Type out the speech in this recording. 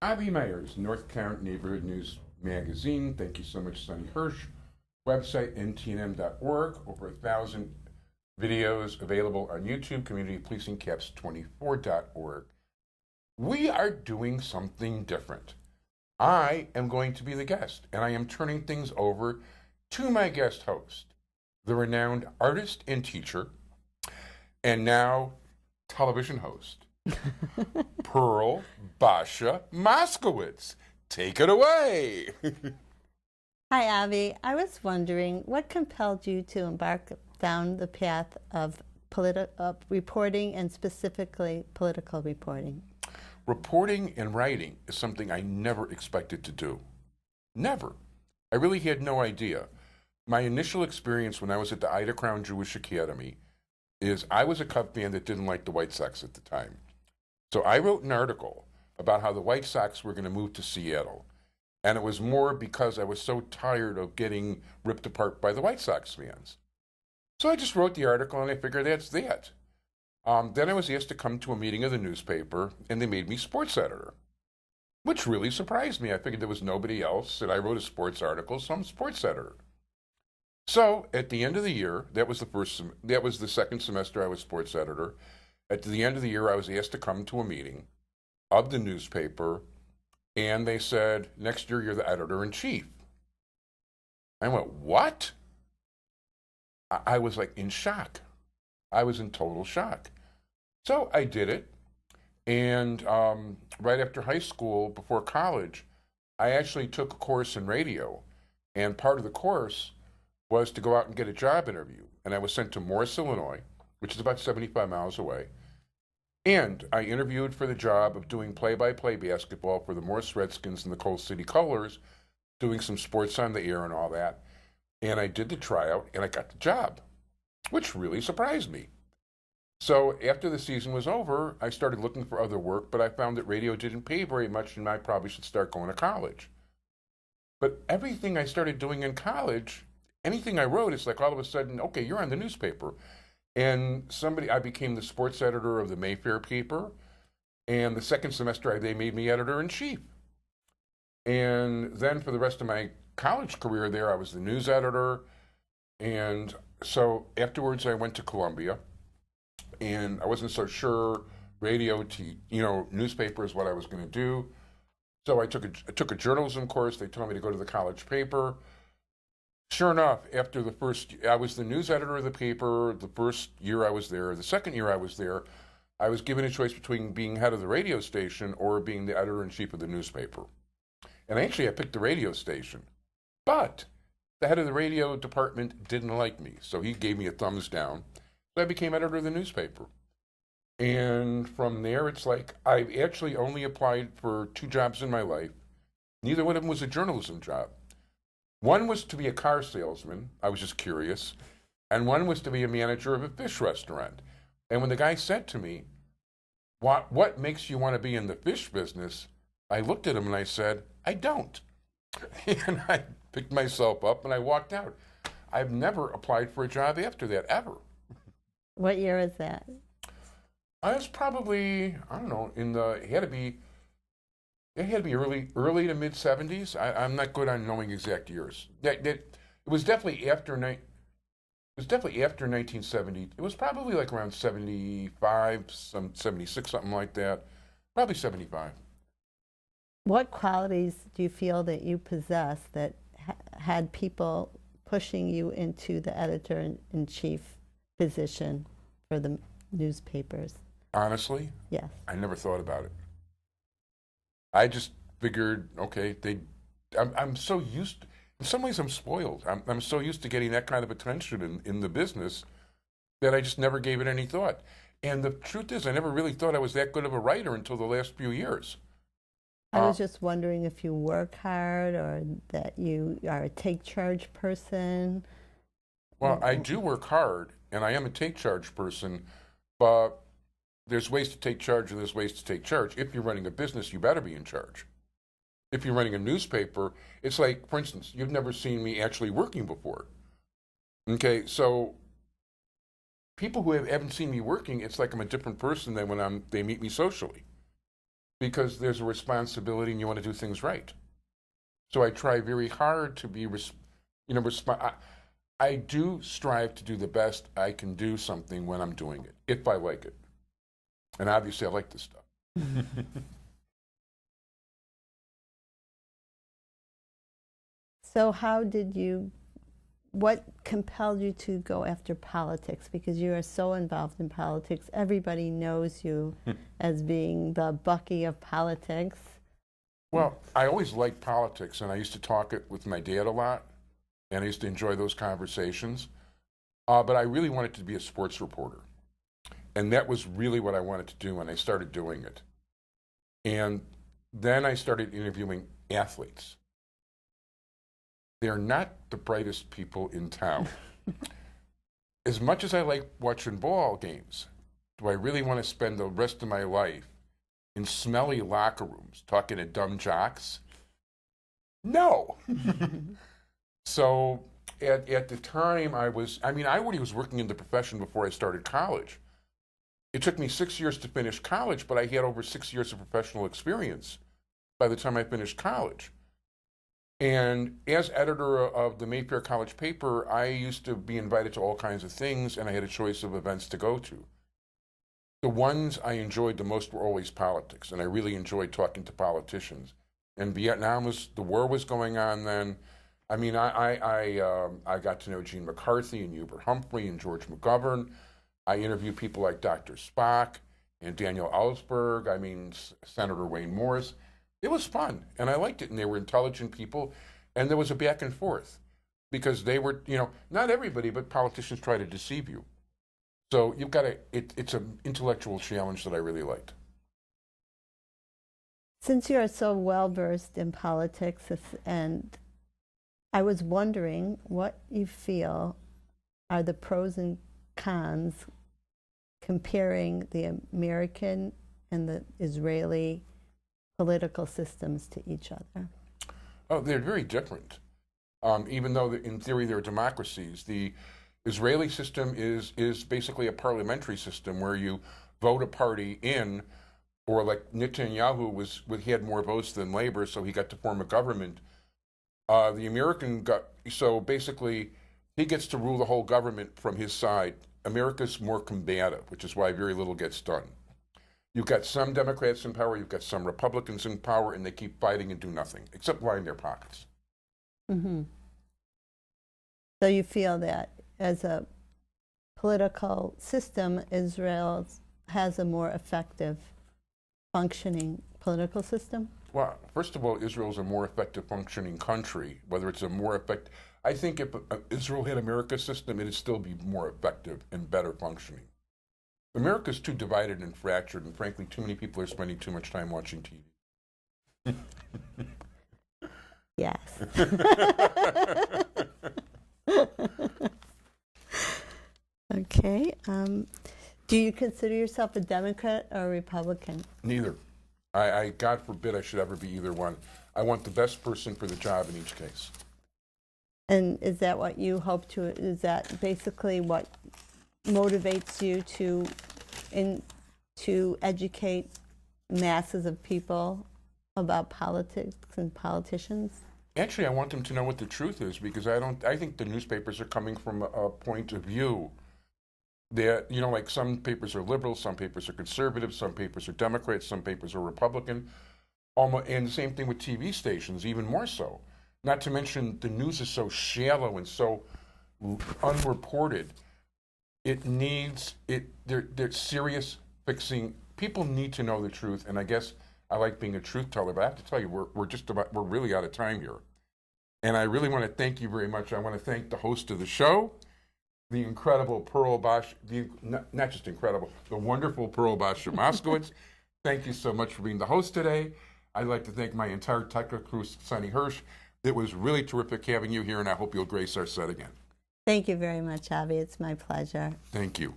Avy Meyers, North Current Neighborhood News Magazine. Thank you so much, Sonny Hirsch. Website, ntnm.org. Over 1,000 videos available on YouTube, communitypolicingcaps24.org. We are doing something different. I am going to be the guest, and I am turning things over to my guest host, the renowned artist and teacher, and now television host, Pearyl Basha Moskovits. Take it away. Hi, Avy. I was wondering, what compelled you to embark down the path of reporting, and specifically political reporting? Reporting and writing is something I never expected to do. Never. I really had no idea. My initial experience when I was at the Ida Crown Jewish Academy is I was a Cub fan that didn't like the White Sox at the time. So I wrote an article about how the White Sox were going to move to Seattle. And it was more because I was so tired of getting ripped apart by the White Sox fans. So I just wrote the article and I figured that's that. Then I was asked to come to a meeting of the newspaper and they made me sports editor, which really surprised me. I figured there was nobody else and I wrote a sports article, so I'm sports editor. So at the end of the year, that was the second semester I was sports editor. At the end of the year, I was asked to come to a meeting of the newspaper, and they said, next year you're the editor-in-chief. I went, what? I was like in shock. I was in total shock. So I did it, and right after high school, before college, I actually took a course in radio, and part of the course was to go out and get a job interview. And I was sent to Morris, Illinois, which is about 75 miles away. And I interviewed for the job of doing play-by-play basketball for the Morris Redskins and the Coal City Colors, doing some sports on the air and all that. And I did the tryout, and I got the job, which really surprised me. So after the season was over, I started looking for other work, but I found that radio didn't pay very much, and I probably should start going to college. But everything I started doing in college, anything I wrote, it's like all of a sudden, okay, you're on the newspaper. And I became the sports editor of the Mayfair paper. And the second semester, they made me editor-in-chief. And then for the rest of my college career there, I was the news editor. And so afterwards, I went to Columbia. And I wasn't so sure newspaper is what I was going to do. So I took a journalism course. They told me to go to the college paper. Sure enough, after I was the news editor of the paper the first year I was there. The second year I was there, I was given a choice between being head of the radio station or being the editor-in-chief of the newspaper. And actually, I picked the radio station. But the head of the radio department didn't like me, so he gave me a thumbs down. So I became editor of the newspaper. And from there, it's like I've actually only applied for 2 jobs in my life. Neither one of them was a journalism job. One was to be a car salesman. I was just curious. And one was to be a manager of a fish restaurant. And when the guy said to me, what makes you want to be in the fish business? I looked at him and I said, I don't. And I picked myself up and I walked out. I've never applied for a job after that, ever. What year is that? I was probably, I don't know, it had to be early to mid 70s. I'm not good on knowing exact years. It was definitely after 1970. It was probably like around 75, 76, something like that. Probably 75. What qualities do you feel that you possess that had people pushing you into the editor-in-chief position for the newspapers? Honestly? Yes. I never thought about it. I just figured, okay, I'm so used, in some ways I'm spoiled. I'm so used to getting that kind of attention in the business that I just never gave it any thought. And the truth is, I never really thought I was that good of a writer until the last few years. I was just wondering if you work hard or that you are a take-charge person. Well, I do work hard, and I am a take-charge person, but there's ways to take charge and there's ways to take charge. If you're running a business, you better be in charge. If you're running a newspaper, it's like, for instance, you've never seen me actually working before. Okay, so people who haven't seen me working, it's like I'm a different person than when they meet me socially. because there's a responsibility and you want to do things right. So I try very hard to be, I do strive to do the best I can do something when I'm doing it, if I like it. And obviously I like this stuff. So what compelled you to go after politics? Because you are so involved in politics. Everybody knows you as being the Bucky of politics. Well, I always liked politics, and I used to talk it with my dad a lot, and I used to enjoy those conversations. But I really wanted to be a sports reporter. And that was really what I wanted to do when I started doing it. And then I started interviewing athletes. They're not the brightest people in town. As much as I like watching ball games, do I really want to spend the rest of my life in smelly locker rooms talking to dumb jocks? No. So at the time I already was working in the profession before I started college. It took me 6 years to finish college, but I had over 6 years of professional experience by the time I finished college. And as editor of the Mayfair College paper, I used to be invited to all kinds of things, and I had a choice of events to go to. The ones I enjoyed the most were always politics, and I really enjoyed talking to politicians. And the war was going on then. I mean, I got to know Gene McCarthy and Hubert Humphrey and George McGovern. I interviewed people like Dr. Spock and Daniel Ellsberg. Senator Wayne Morris. It was fun, and I liked it, and they were intelligent people, and there was a back and forth, because they were, not everybody, but politicians try to deceive you. So it's an intellectual challenge that I really liked. Since you are so well-versed in politics, and I was wondering what you feel are the pros and cons comparing the American and the Israeli political systems to each other. Oh, they're very different. Even though in theory they're democracies, the Israeli system is basically a parliamentary system where you vote a party in, or like Netanyahu he had more votes than Labor, so he got to form a government. The American so basically he gets to rule the whole government from his side. America's more combative, which is why very little gets done. You've got some Democrats in power, you've got some Republicans in power, and they keep fighting and do nothing, except line their pockets. Mm-hmm. So you feel that as a political system, Israel has a more effective functioning political system? Well, first of all, Israel's a more effective functioning country. Whether it's a more effective, I think if Israel had America's system, it'd still be more effective and better functioning. America's too divided and fractured, and frankly, too many people are spending too much time watching TV. Yes. Okay. Do you consider yourself a Democrat or a Republican? Neither. God forbid I should ever be either one. I want the best person for the job in each case. And is that what you hope to, is that basically what motivates you to educate masses of people about politics and politicians? Actually, I want them to know what the truth is, because I think the newspapers are coming from a point of view that, like some papers are liberal, some papers are conservative, some papers are Democrats, some papers are Republican. And the same thing with TV stations, even more so. Not to mention the news is so shallow and so unreported. They're serious fixing. People need to know the truth, and I guess I like being a truth teller, but I have to tell you, we're really out of time here. And I really want to thank you very much. I want to thank the host of the show, the incredible Pearyl Basha, not just incredible, the wonderful Pearyl Basha Moskovits. Thank you so much for being the host today. I'd like to thank my entire technical crew, Sonny Hirsch. It was really terrific having you here, and I hope you'll grace our set again. Thank you very much, Avy. It's my pleasure. Thank you.